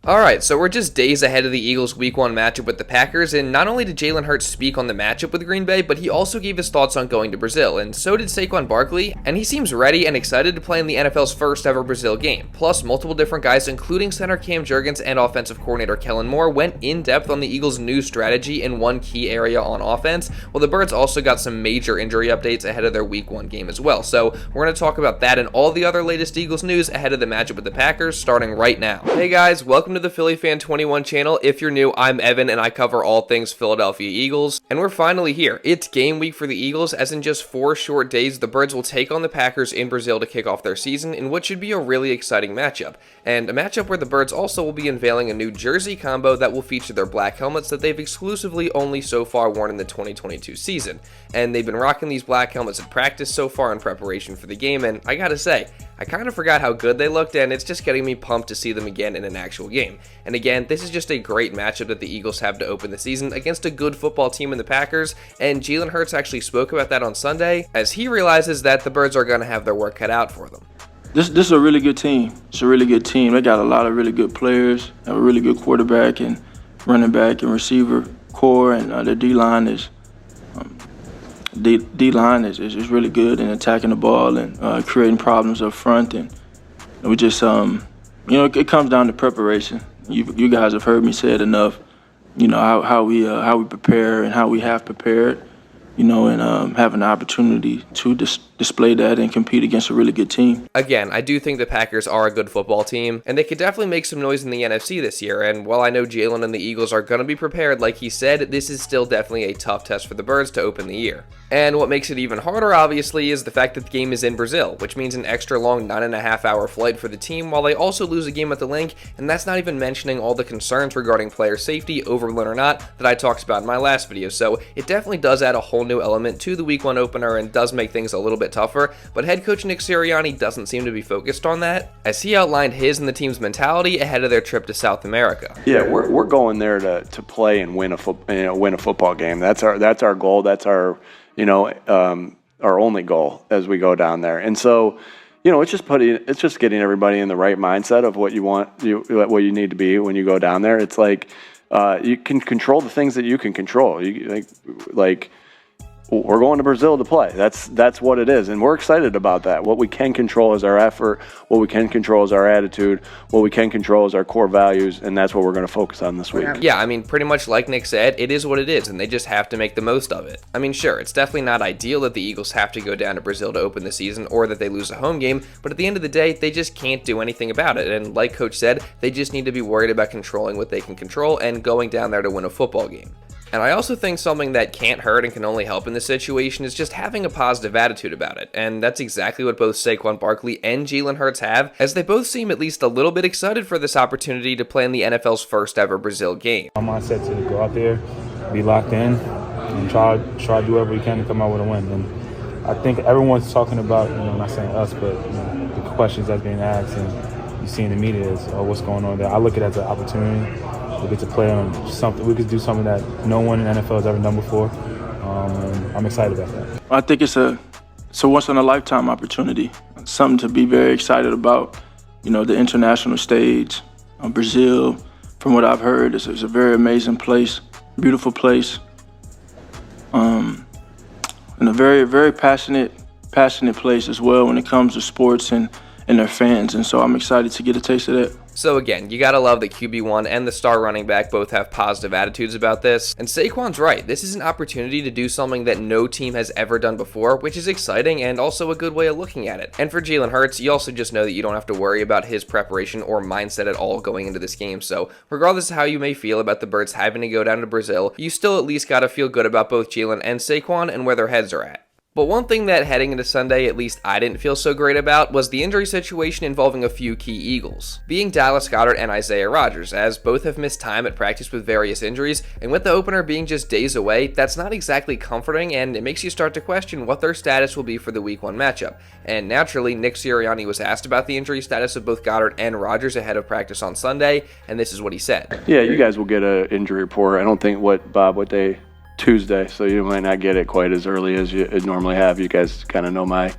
Alright, so we're just days ahead of the Eagles' Week 1 matchup with the Packers, and not only did Jalen Hurts speak on the matchup with Green Bay, but he also gave his thoughts on going to Brazil, and so did Saquon Barkley, and he seems ready and excited to play in the NFL's first ever Brazil game. Plus, multiple different guys, including center Cam Jurgens and offensive coordinator Kellen Moore, went in depth on the Eagles' new strategy in one key area on offense, while the Birds also got some major injury updates ahead of their Week 1 game as well. So we're going to talk about that and all the other latest Eagles news ahead of the matchup with the Packers, starting right now. Hey guys, welcome to the Philly Fan 21 channel. If you're new, I'm Evan and I cover all things Philadelphia Eagles, and we're finally here. It's game week for the Eagles, as in just 4 short days the Birds will take on the Packers in Brazil to kick off their season in what should be a really exciting matchup, and a matchup where the Birds also will be unveiling a new jersey combo that will feature their black helmets that they've exclusively only so far worn in the 2022 season, and they've been rocking these black helmets at practice so far in preparation for the game, and I gotta say, I kind of forgot how good they looked, and it's just getting me pumped to see them again in an actual game. And again, this is just a great matchup that the Eagles have to open the season against a good football team in the Packers, and Jalen Hurts actually spoke about that on Sunday, as he realizes that the Birds are going to have their work cut out for them. This is a really good team. It's a really good team. They got a lot of really good players, have a really good quarterback and running back and receiver core, and their D-line is D-line is really good in attacking the ball and creating problems up front. And we just, it comes down to preparation. You guys have heard me say it enough. How we prepare and how we have prepared. And having the opportunity to display that and compete against a really good team. Again, I do think the Packers are a good football team, and they could definitely make some noise in the NFC this year, and while I know Jalen and the Eagles are going to be prepared, like he said, this is still definitely a tough test for the Birds to open the year. And what makes it even harder, obviously, is the fact that the game is in Brazil, which means an extra long 9.5-hour flight for the team, while they also lose a game at the link, and that's not even mentioning all the concerns regarding player safety, overrun or not, that I talked about in my last video, so it definitely does add a whole new element to the Week 1 opener and does make things a little bit tougher, but head coach Nick Sirianni doesn't seem to be focused on that, as he outlined his and the team's mentality ahead of their trip to South America. Yeah, we're going there to play and win a football game. That's our goal. That's our only goal as we go down there. And so, it's just getting everybody in the right mindset of what you want, what you need to be when you go down there. It's like you can control the things that you can control. We're going to Brazil to play. That's what it is, and we're excited about that. What we can control is our effort. What we can control is our attitude. What we can control is our core values, and that's what we're going to focus on this week. Yeah, I mean, pretty much like Nick said, it is what it is, and they just have to make the most of it. I mean, sure, it's definitely not ideal that the Eagles have to go down to Brazil to open the season or that they lose a home game, but at the end of the day, they just can't do anything about it, and like Coach said, they just need to be worried about controlling what they can control and going down there to win a football game. And I also think something that can't hurt and can only help in this situation is just having a positive attitude about it. And that's exactly what both Saquon Barkley and Jalen Hurts have, as they both seem at least a little bit excited for this opportunity to play in the NFL's first ever Brazil game. My mindset to go out there, be locked in, and try to do whatever we can to come out with a win. And I think everyone's talking about, not saying us, but the questions that's being asked and you see in the media is what's going on there. I look at it as an opportunity. We get to play on something. We could do something that no one in the NFL has ever done before. And I'm excited about that. I think it's a once-in-a-lifetime opportunity, something to be very excited about. The international stage, Brazil, from what I've heard, is a very amazing place, beautiful place, and a very, very passionate place as well when it comes to sports and their fans. And so I'm excited to get a taste of that. So again, you gotta love that QB1 and the star running back both have positive attitudes about this. And Saquon's right, this is an opportunity to do something that no team has ever done before, which is exciting and also a good way of looking at it. And for Jalen Hurts, you also just know that you don't have to worry about his preparation or mindset at all going into this game. So regardless of how you may feel about the Birds having to go down to Brazil, you still at least gotta feel good about both Jalen and Saquon and where their heads are at. But one thing that heading into Sunday, at least I didn't feel so great about, was the injury situation involving a few key Eagles, being Dallas Goedert and Isaiah Rodgers, as both have missed time at practice with various injuries, and with the opener being just days away, that's not exactly comforting, and it makes you start to question what their status will be for the Week 1 matchup. And naturally, Nick Sirianni was asked about the injury status of both Goedert and Rodgers ahead of practice on Sunday, and this is what he said. Yeah, you guys will get an injury report. I don't think what day? Tuesday, so you might not get it quite as early as you normally have. You guys kind of know my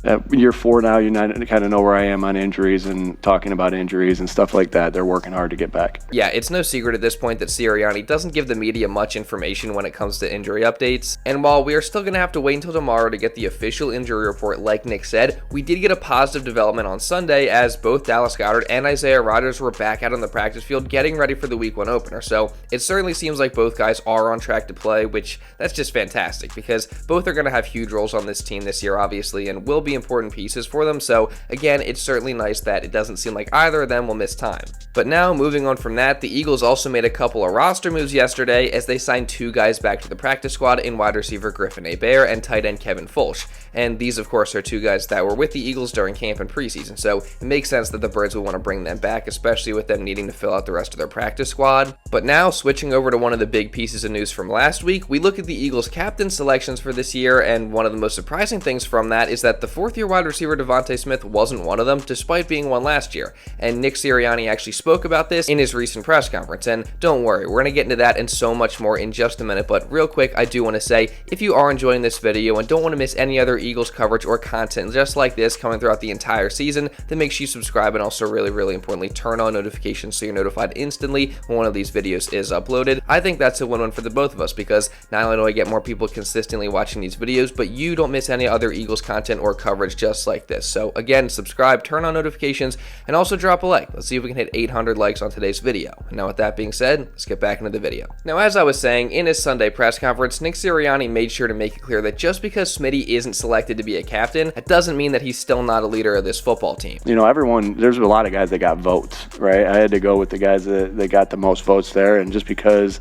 at year 4 now, you kind of know where I am on injuries and talking about injuries and stuff like that. They're working hard to get back. Yeah, it's no secret at this point that Sirianni doesn't give the media much information when it comes to injury updates. And while we are still going to have to wait until tomorrow to get the official injury report, like Nick said, we did get a positive development on Sunday as both Dallas Goedert and Isaiah Rodgers were back out on the practice field getting ready for the Week 1 opener. So it certainly seems like both guys are on track to play, which that's just fantastic because both are going to have huge roles on this team this year, obviously, and will be important pieces for them. So again, it's certainly nice that it doesn't seem like either of them will miss time. But now, moving on from that, the Eagles also made a couple of roster moves yesterday as they signed 2 guys back to the practice squad in wide receiver Griffin Hebert and tight end Kevin Fulch. And these, of course, are 2 guys that were with the Eagles during camp and preseason, so it makes sense that the Birds would want to bring them back, especially with them needing to fill out the rest of their practice squad. But now, switching over to one of the big pieces of news from last week, we look at the Eagles' captain selections for this year, and one of the most surprising things from that is that the 4th-year wide receiver DeVonta Smith wasn't one of them, despite being one last year. And Nick Sirianni actually spoke about this in his recent press conference, and don't worry, we're going to get into that and so much more in just a minute, but real quick, I do want to say, if you are enjoying this video and don't want to miss any other Eagles coverage or content just like this coming throughout the entire season, then make sure you subscribe and also really importantly turn on notifications so you're notified instantly when one of these videos is uploaded. I think that's a win-win for the both of us because not only do I get more people consistently watching these videos, but you don't miss any other Eagles content or coverage just like this. So again, subscribe, turn on notifications, and also drop a like. Let's see if we can hit 800 likes on today's video. And now with that being said, let's get back into the video. Now, as I was saying, in his Sunday press conference, Nick Sirianni made sure to make it clear that just because Smitty isn't selected to be a captain, that doesn't mean that he's still not a leader of this football team. You know, there's a lot of guys that got votes, right? I had to go with the guys that got the most votes there, and just because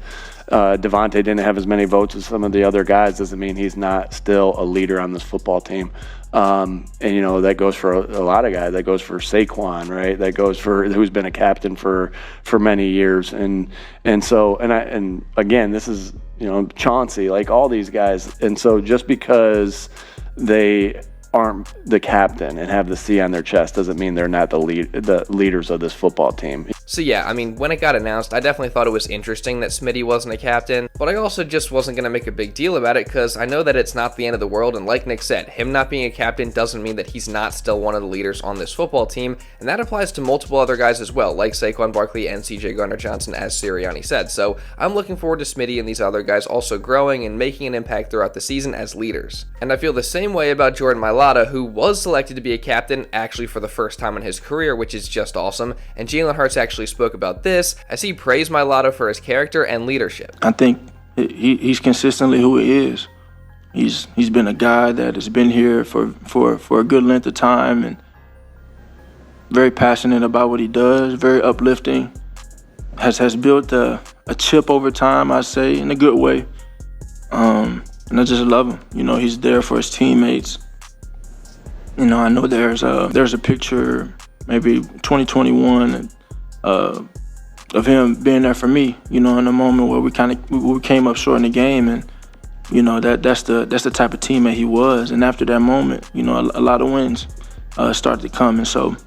DeVonta didn't have as many votes as some of the other guys doesn't mean he's not still a leader on this football team. And you know, that goes for a lot of guys. That goes for Saquon, right? That goes for who's been a captain for many years. And again, this is, you know, Chauncey, like all these guys. And so just because they aren't the captain and have the C on their chest doesn't mean they're not the leaders of this football team. So yeah, I mean, when it got announced, I definitely thought it was interesting that Smitty wasn't a captain, but I also just wasn't going to make a big deal about it because I know that it's not the end of the world, and like Nick said, him not being a captain doesn't mean that he's not still one of the leaders on this football team, and that applies to multiple other guys as well, like Saquon Barkley and CJ Gardner-Johnson, as Sirianni said. So I'm looking forward to Smitty and these other guys also growing and making an impact throughout the season as leaders. And I feel the same way about Jordan Mailata, who was selected to be a captain actually for the first time in his career, which is just awesome, and Jalen Hurts actually spoke about this as he praised Mailata for his character and leadership. I think he's consistently who he is. He's been a guy that has been here for a good length of time and very passionate about what he does, very uplifting, has built a chip over time, I say, in a good way. And I just love him. You know, he's there for his teammates. You know, I know there's a picture, maybe 2021, of him being there for me. You know, in a moment where we came up short in the game, and you know that's the type of teammate he was. And after that moment, you know, a lot of wins started to come, and so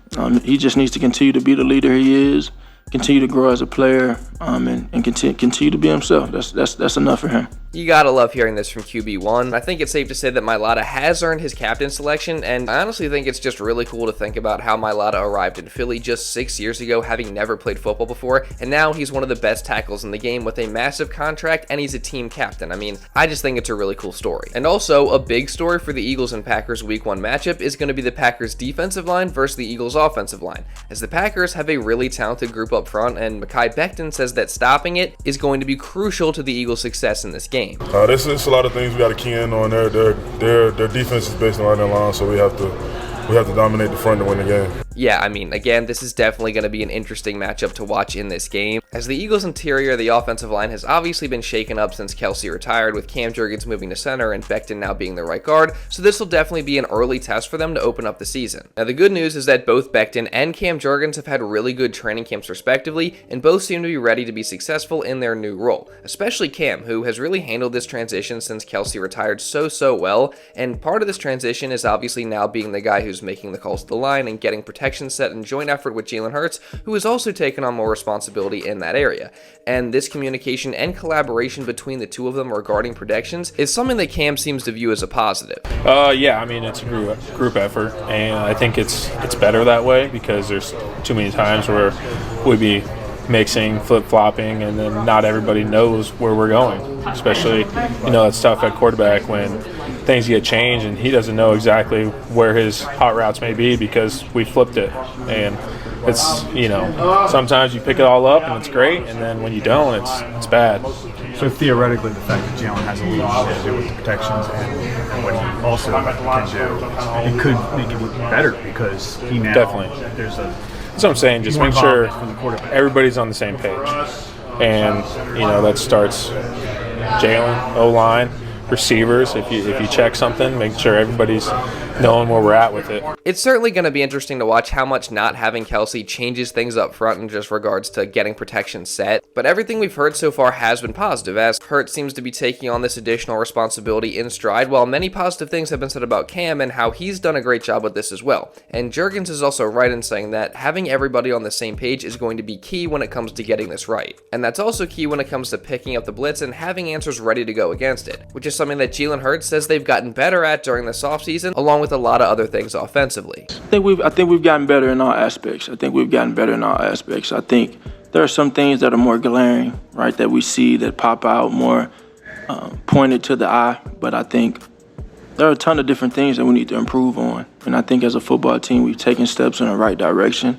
he just needs to continue to be the leader he is, continue to grow as a player, and continue to be himself. That's enough for him. You gotta love hearing this from QB1. I think it's safe to say that Mailata has earned his captain selection, and I honestly think it's just really cool to think about how Mailata arrived in Philly just 6 years ago, having never played football before, and now he's one of the best tackles in the game with a massive contract, and he's a team captain. I mean, I just think it's a really cool story. And also, a big story for the Eagles and Packers Week 1 matchup is going to be the Packers defensive line versus the Eagles offensive line, as the Packers have a really talented group up front, and Mekhi Becton says that stopping it is going to be crucial to the Eagles' success in this game. There's a lot of things we got to key in on. Their defense is based on right in line, so we have to dominate the front to win the game. Yeah, I mean, again, this is definitely going to be an interesting matchup to watch in this game. As the Eagles' interior, the offensive line has obviously been shaken up since Kelsey retired, with Cam Jurgens moving to center and Becton now being the right guard, so this will definitely be an early test for them to open up the season. Now, the good news is that both Becton and Cam Jurgens have had really good training camps respectively, and both seem to be ready to be successful in their new role, especially Cam, who has really handled this transition since Kelsey retired so well, and part of this transition is obviously now being the guy who's making the calls to the line and getting protected protection set and joint effort with Jalen Hurts, who has also taken on more responsibility in that area. And this communication and collaboration between the two of them regarding protections is something that Cam seems to view as a positive. Yeah, I mean, it's a group effort, and I think it's better that way because there's too many times where we'd be mixing, flip-flopping, and then not everybody knows where we're going. Especially, it's tough at quarterback when things get changed and he doesn't know exactly where his hot routes may be because we flipped it. And it's, sometimes you pick it all up and it's great, and then when you don't, it's bad. So theoretically, the fact that Jalen has a little bit to do with the protections and what he also can do, it could make it better because he now Definitely. There's a. That's what I'm saying. Just make sure everybody's on the same page. And, that starts Jalen, O-line, receivers. If you check something, make sure everybody's knowing where we're at with it. It's certainly going to be interesting to watch how much not having Kelce changes things up front in just regards to getting protection set. But everything we've heard so far has been positive, as Hurts seems to be taking on this additional responsibility in stride, while many positive things have been said about Cam and how he's done a great job with this as well. And Jurgens is also right in saying that having everybody on the same page is going to be key when it comes to getting this right. And that's also key when it comes to picking up the blitz and having answers ready to go against it, which is something that Jalen Hurts says they've gotten better at during this offseason, along with a lot of other things offensively. I think we've gotten better in all aspects. I think there are some things that are more glaring, right, that we see that pop out more pointed to the eye. But I think there are a ton of different things that we need to improve on. And I think as a football team, we've taken steps in the right direction.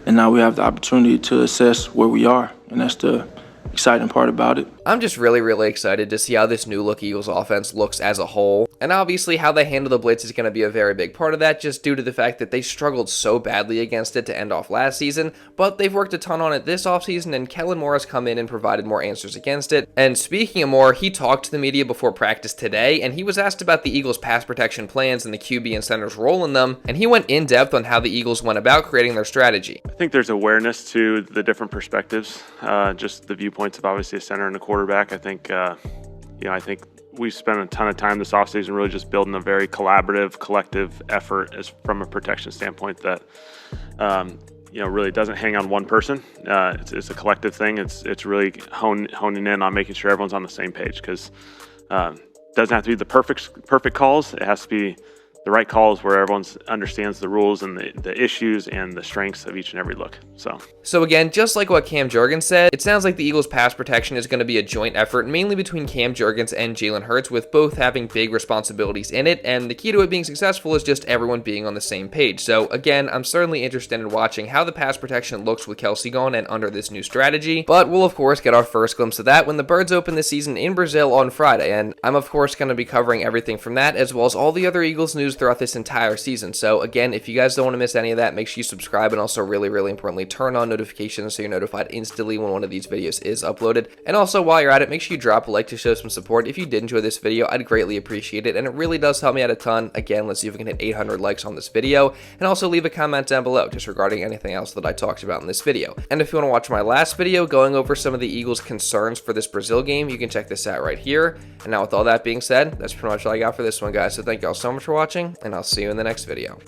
And now we have the opportunity to assess where we are. And that's the exciting part about it. I'm just really excited to see how this new look Eagles offense looks as a whole. And obviously how they handle the blitz is going to be a very big part of that, just due to the fact that they struggled so badly against it to end off last season. But they've worked a ton on it this offseason, and Kellen Moore has come in and provided more answers against it. And speaking of Moore, he talked to the media before practice today, and he was asked about the Eagles' pass protection plans and the QB and center's role in them, and he went in depth on how the Eagles went about creating their strategy. I think there's awareness to the different perspectives, just the viewpoints of obviously a center and a quarterback. I think we've spent a ton of time this offseason really just building a very collaborative, collective effort from a protection standpoint that really doesn't hang on one person. It's a collective thing. It's really honing in on making sure everyone's on the same page, because it doesn't have to be the perfect calls. It has to be the right calls where everyone understands the rules and the issues and the strengths of each and every look. So again, just like what Cam Jurgens said, it sounds like the Eagles' pass protection is going to be a joint effort, mainly between Cam Jurgens and Jalen Hurts, with both having big responsibilities in it, and the key to it being successful is just everyone being on the same page. So again, I'm certainly interested in watching how the pass protection looks with Kelce gone and under this new strategy, but we'll of course get our first glimpse of that when the Birds open this season in Brazil on Friday, and I'm of course going to be covering everything from that, as well as all the other Eagles news throughout this entire season. So again, if you guys don't want to miss any of that, make sure you subscribe, and also really importantly, turn on notifications so you're notified instantly when one of these videos is uploaded. And also, while you're at it, make sure you drop a like to show some support. If you did enjoy this video, I'd greatly appreciate it, and it really does help me out a ton. Again, let's see if we can hit 800 likes on this video, and also leave a comment down below just regarding anything else that I talked about in this video. And if you want to watch my last video going over some of the Eagles' concerns for this Brazil game, you can check this out right here. And now with all that being said, that's pretty much all I got for this one, guys. So thank you all so much for watching, and I'll see you in the next video.